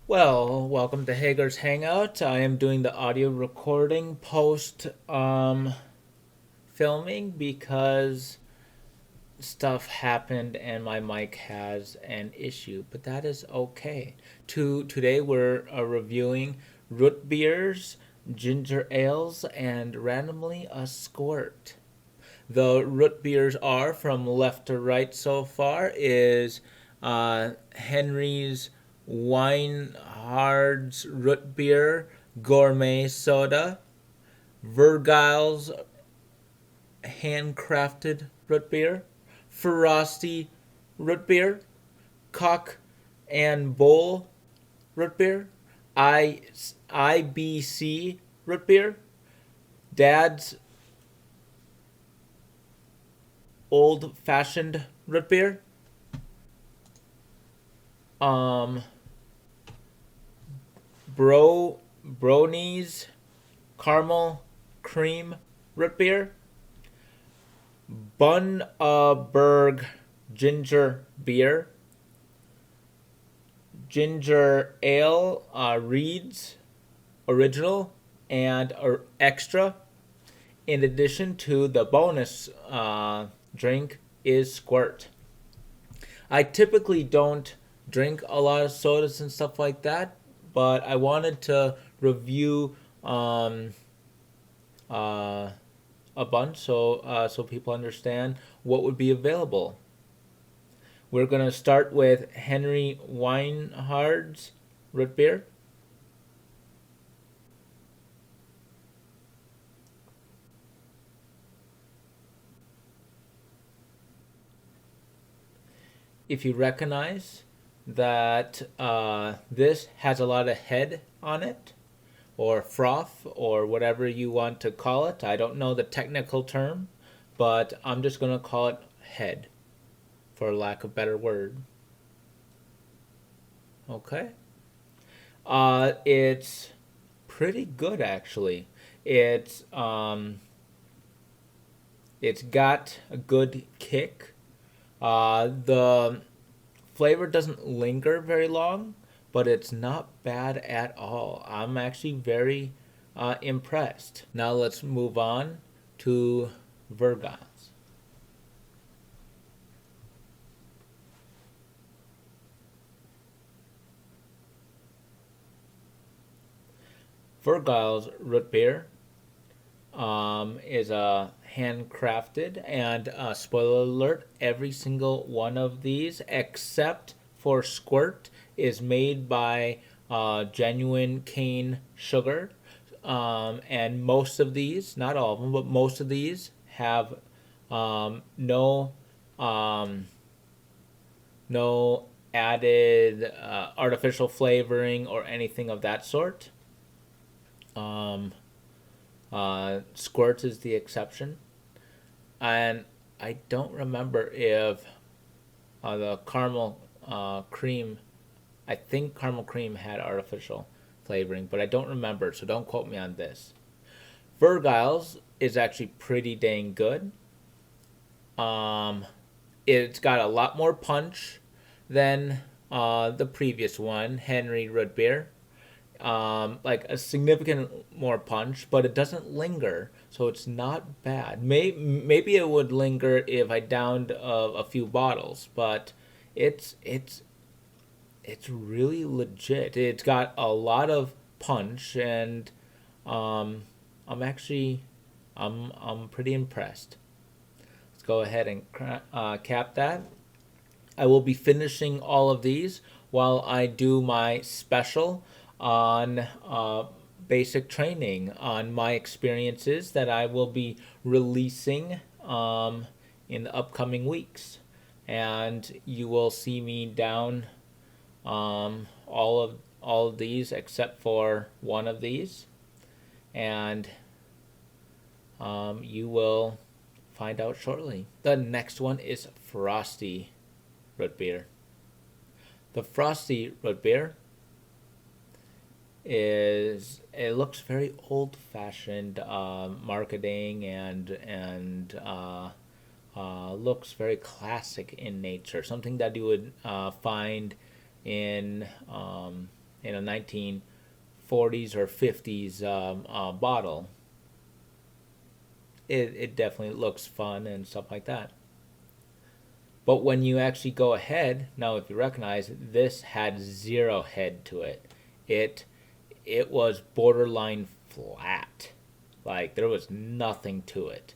Well, welcome to Hager's Hangout. I am doing the audio recording post filming because stuff happened and my mic has an issue, but that is okay. Today we're reviewing root beers, ginger ales, and randomly a squirt. The root beers are from left to right so far is Henry's WEINHARD'S root beer gourmet soda, VIRGIL'S handcrafted root beer, Frosty root beer, Cock and Bowl root beer, IBC root beer, Dad's old fashioned root beer, um, brownies caramel cream root beer, Bundaberg ginger beer, ginger ale, Reed's original and extra. In addition to the bonus drink is squirt. I typically don't drink a lot of sodas and stuff like that, but I wanted to review uh, a bunch so people understand what would be available. We're gonna start with Henry Weinhard's root beer. If you recognize that this has a lot of head on it, or froth, or whatever you want to call it. I don't know the technical term, but I'm just going to call it head, for lack of a better word. Okay. It's pretty good, actually. It's um, it's got a good kick. The flavor doesn't linger very long, but it's not bad at all. I'm actually very impressed. Now let's move on to Virgil's. Virgil's root beer is a handcrafted, and spoiler alert, every single one of these except for squirt is made by genuine cane sugar, and most of these, not all of them, but most of these have no um, no added artificial flavoring or anything of that sort. um, Squirt is the exception, and I don't remember if the caramel cream. I think caramel cream had artificial flavoring, but I don't remember, so don't quote me on this. Virgil's is actually pretty dang good. Um, it's got a lot more punch than the previous one, Henry Root Beer. Like a significant more punch, but it doesn't linger, so it's not bad. Maybe it would linger if I downed a few bottles, but it's it's it's really legit. It's got a lot of punch, and um, I'm actually I'm pretty impressed. Let's go ahead and cap that. I will be finishing all of these while I do my special on basic training on my experiences that I will be releasing in the upcoming weeks. And you will see me down all of these except for one of these, and you will find out shortly. The next one is Frosty root beer. The Frosty root beer is, it looks very old fashioned marketing, and looks very classic in nature. Something that you would find in in a 1940s or 50s bottle, it definitely looks fun and stuff like that. But when you actually go ahead, now if you recognize, this had zero head to it. It it was borderline flat. Like there was nothing to it.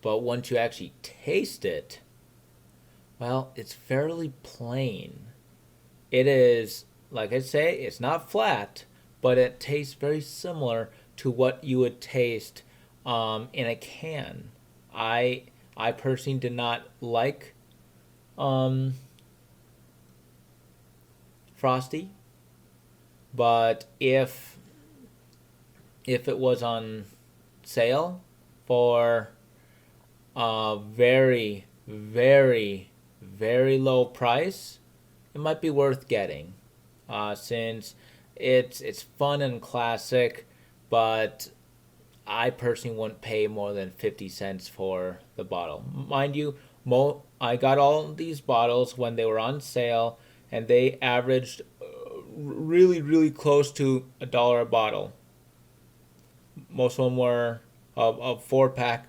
But once you actually taste it, well, it's fairly plain. It is, like I say, it's not flat, but it tastes very similar to what you would taste in a can. I I personally did not like um, Frosty, but if it was on sale for a very, very, very low price, it might be worth getting. Since it's fun and classic, but I personally wouldn't pay more than 50 cents for the bottle. Mind you, I got all these bottles when they were on sale, and they averaged really, really close to $1 a bottle. Most of them were a 4 pack.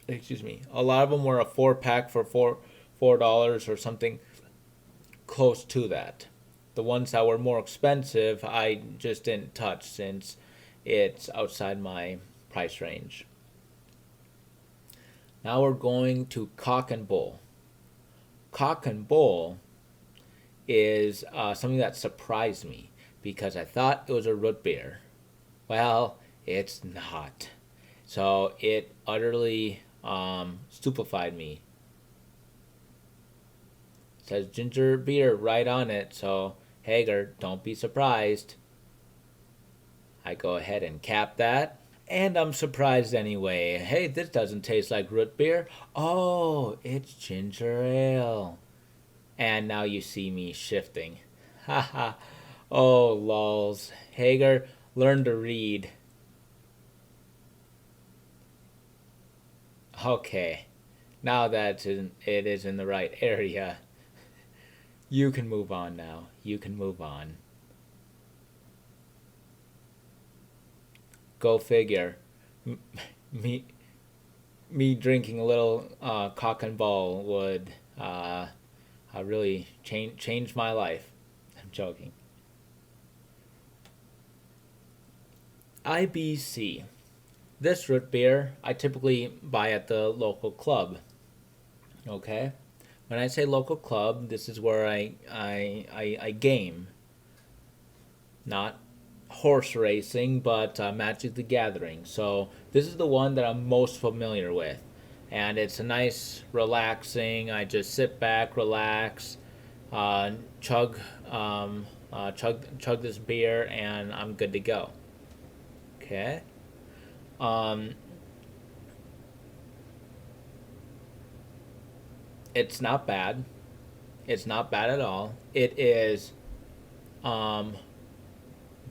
Excuse me. A lot of them were a 4 pack for $4 or something close to that. The ones that were more expensive, I just didn't touch since it's outside my price range. Now we're going to Cock and Bull. Cock and Bull is something that surprised me because I thought it was a root beer. Well, it's not. So it utterly stupefied me. It says ginger beer right on it, so Hager, don't be surprised. I go ahead and cap that. And I'm surprised anyway. Hey, this doesn't taste like root beer. Oh, it's ginger ale. And now you see me shifting. Haha. Oh, lols. Hager, learn to read. Okay. Now that it is in the right area, you can move on now. You can move on. Go figure. Me, me drinking a little cock and ball would really change my life. I'm joking. IBC. This root beer I typically buy at the local club. Okay? When I say local club, this is where I game. Not horse racing, but Magic the Gathering. So this is the one that I'm most familiar with. And it's a nice, relaxing, I just sit back, relax, uh, chug, chug this beer, and I'm good to go. Okay? Um, it's not bad. It's not bad at all. It is um,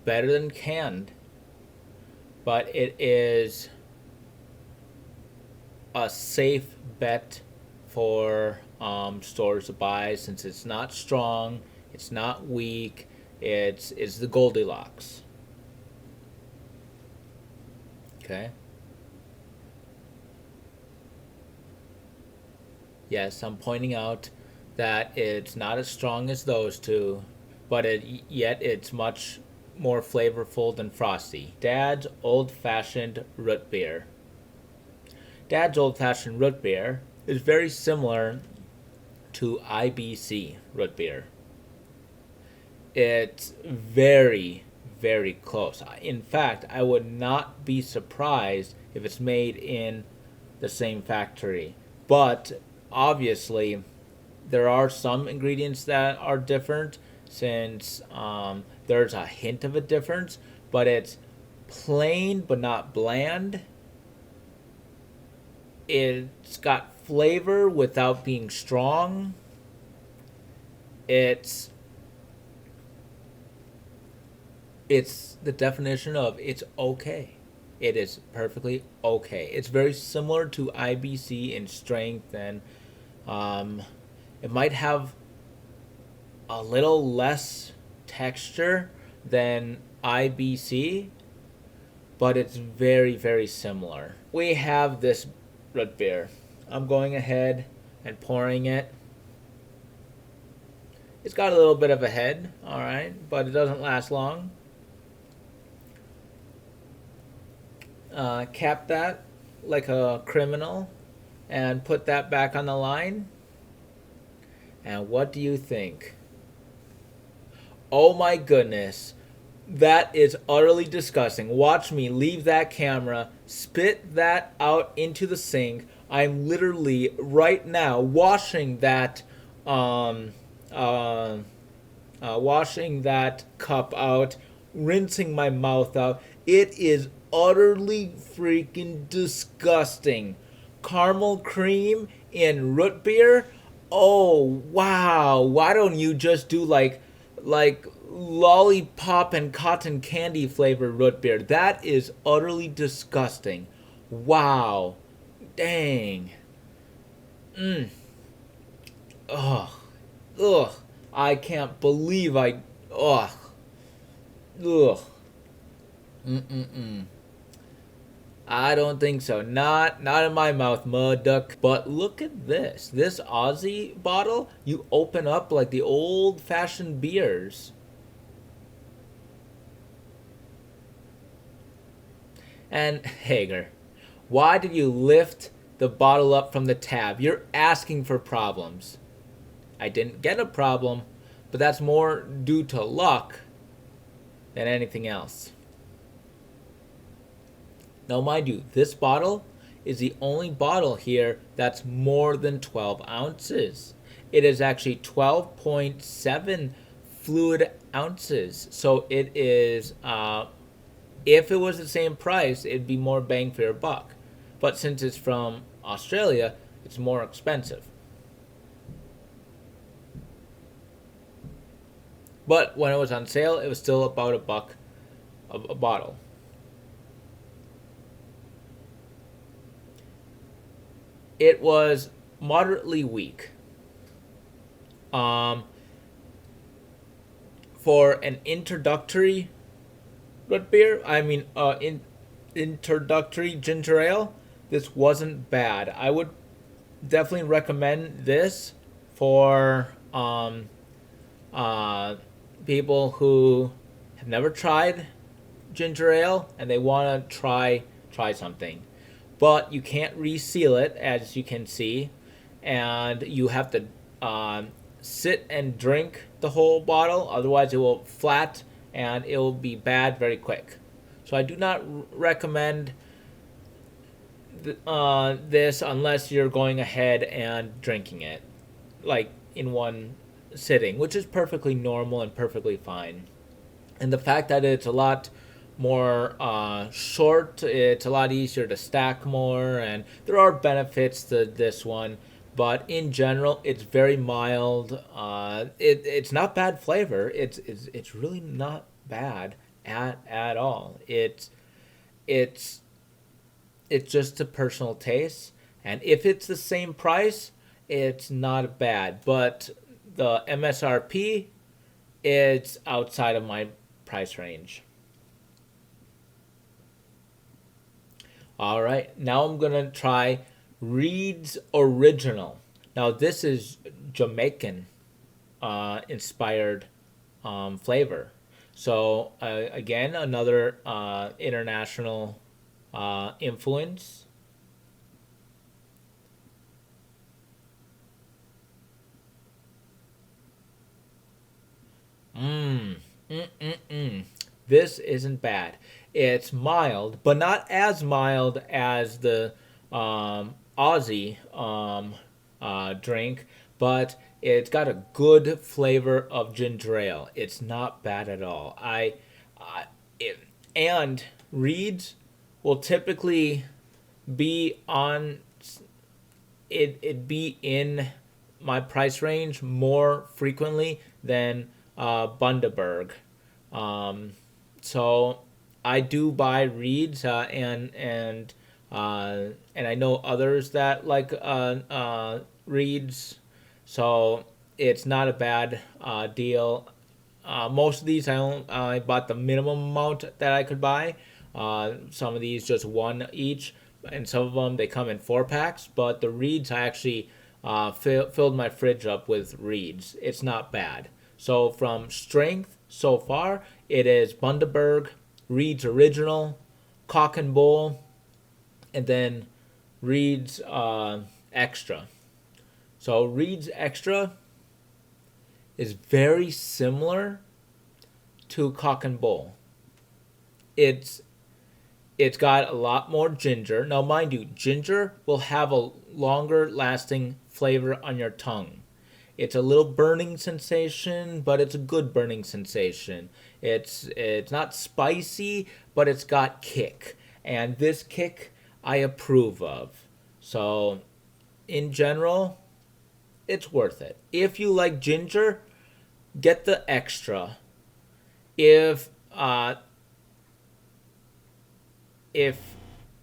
better than canned, but it is a safe bet for stores to buy since it's not strong, it's not weak, it's the Goldilocks. Okay. Yes, I'm pointing out that it's not as strong as those two, but yet it's much more flavorful than Frosty. Dad's Old Fashioned Root Beer. Dad's Old Fashioned Root Beer is very similar to IBC Root Beer. It's very, very close. In fact, I would not be surprised if it's made in the same factory. But obviously, there are some ingredients that are different since there's a hint of a difference, but it's plain but not bland. It's got flavor without being strong. It's it's the definition of it's okay. It is perfectly okay. It's very similar to IBC in strength, and um, it might have a little less texture than IBC, but it's very, very similar. We have this root beer. I'm going ahead and pouring it. It's got a little bit of a head, all right, but it doesn't last long. Cap that like a criminal and put that back on the line. And what do you think? Oh my goodness. That is utterly disgusting. Watch me leave that camera, spit that out into the sink. I'm literally right now washing that washing that cup out, rinsing my mouth out. It is utterly freaking disgusting. Caramel cream in root beer? Oh, wow. Why don't you just do like lollipop and cotton candy flavored root beer? That is utterly disgusting. Wow. Dang. Ugh. Ugh. I can't believe I. Ugh. Ugh. I don't think so. Not in my mouth, mud duck. But look at this. This Aussie bottle, you open up like the old-fashioned beers. And Hager, why did you lift the bottle up from the tab? You're asking for problems. I didn't get a problem, but that's more due to luck than anything else. Now, mind you, this bottle is the only bottle here that's more than 12 ounces. It is actually 12.7 fluid ounces. So it is, if it was the same price, it'd be more bang for your buck. But since it's from Australia, it's more expensive. But when it was on sale, it was still about $1 a bottle. It was moderately weak. For an introductory root beer, introductory ginger ale, this wasn't bad. I would definitely recommend this for people who have never tried ginger ale and they want to try something. But you can't reseal it, as you can see, and you have to sit and drink the whole bottle, otherwise it will flat and it will be bad very quick. So I do not recommend this unless you're going ahead and drinking it, like in one sitting, which is perfectly normal and perfectly fine. And the fact that it's a lot more short, it's a lot easier to stack more, and there are benefits to this one, but in general it's very mild. It's not bad flavor. It's really not bad at all. It's just a personal taste, and if it's the same price, it's not bad. But the MSRP, it's outside of my price range. All right, now I'm gonna try Reed's Original. Now this is Jamaican inspired flavor. So again, another international influence. This isn't bad. It's mild, but not as mild as the Aussie drink, but it's got a good flavor of ginger ale. It's not bad at all. And Reed's will typically be on it be in my price range more frequently than Bundaberg. So I do buy Reed's and I know others that like Reed's, so it's not a bad deal. most of these I bought the minimum amount that I could buy. Some of these just one each, and some of them they come in 4 packs. But the Reeds I actually filled my fridge up with Reeds. It's not bad. So from strength so far, it is Bundaberg, Reed's Original, Cock and Bull, and then Reed's Extra. So Reed's Extra is very similar to Cock and Bull. It's got a lot more ginger. Now, mind you, ginger will have a longer lasting flavor on your tongue. It's a little burning sensation, but it's a good burning sensation. It's not spicy, but it's got kick. And this kick I approve of. So, in general, it's worth it. If you like ginger, get the extra. If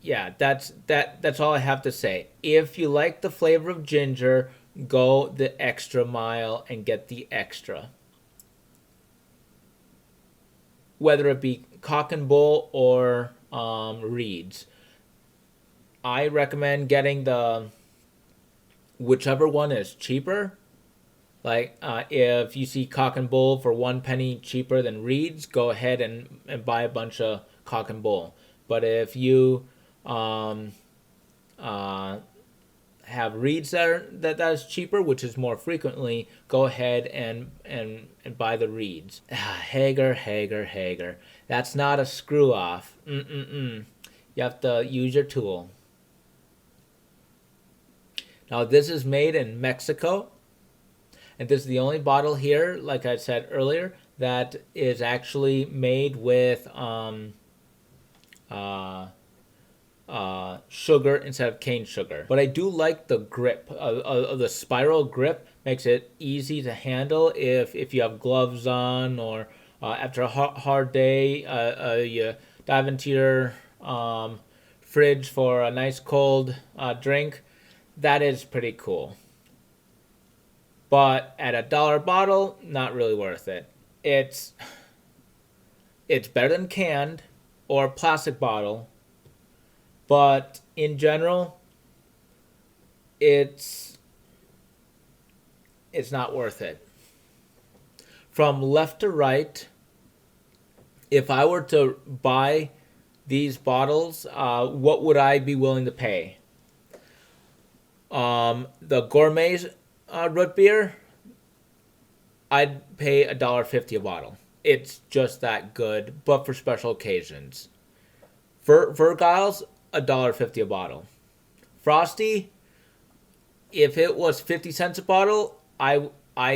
yeah, that's all I have to say. If you like the flavor of ginger, go the extra mile and get the extra. Whether it be Cock and Bull or Reed's. I recommend getting the whichever one is cheaper. Like if you see Cock and Bull for 1 penny cheaper than Reed's, go ahead and buy a bunch of Cock and Bull. But if you have Reed's that is cheaper, which is more frequently, go ahead and buy the Reed's. Hager. That's not a screw off. You have to use your tool. Now this is made in Mexico. And this is the only bottle here, like I said earlier, that is actually made with sugar instead of cane sugar. But I do like the grip. The spiral grip makes it easy to handle if you have gloves on, or after a hard day, you dive into your fridge for a nice cold drink. That is pretty cool. But at $1 bottle, not really worth it. It's better than canned or plastic bottle, but in general, it's not worth it. From left to right, if I were to buy these bottles, what would I be willing to pay? The Gourmet's root beer, I'd pay $1.50 a bottle. It's just that good, but for special occasions. VIRGIL'S, $1.50 a bottle. Frosty, if it was 50 cents a bottle, I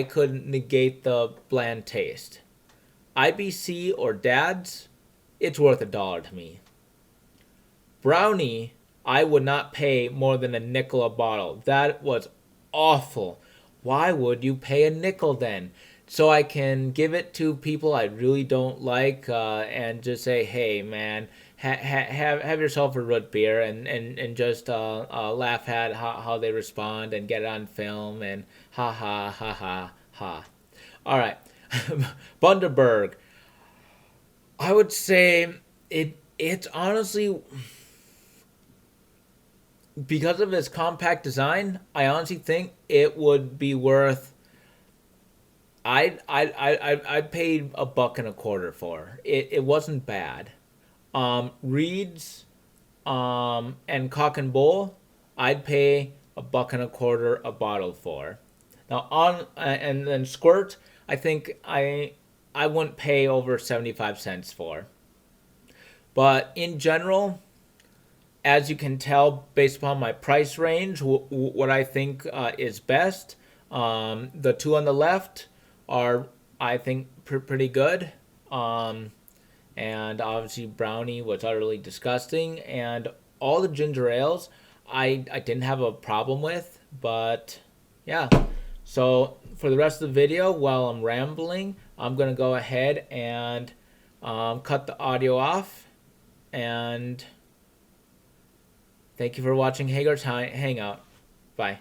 could negate the bland taste. IBC or Dad's, it's worth $1 to me. Brownie, I would not pay more than a nickel a bottle. That was awful. Why would you pay a nickel then? So I can give it to people I really don't like and just say, hey man, have yourself a root beer, and just laugh at how they respond and get it on film and ha. All right, Bundaberg. I would say it's honestly, because of its compact design, I honestly think it would be worth. I paid $1.25 for it. It wasn't bad. Reed's, and Cock and Bull, I'd pay $1.25 a bottle for. Now and then Squirt, I think I wouldn't pay over 75 cents for. But in general, as you can tell based upon my price range, what I think is best, the two on the left are, I think, pretty good. And obviously Brownie was utterly disgusting. And all the ginger ales I didn't have a problem with. But yeah. So for the rest of the video, while I'm rambling, I'm going to go ahead and cut the audio off. And thank you for watching Hager's Hangout. Bye.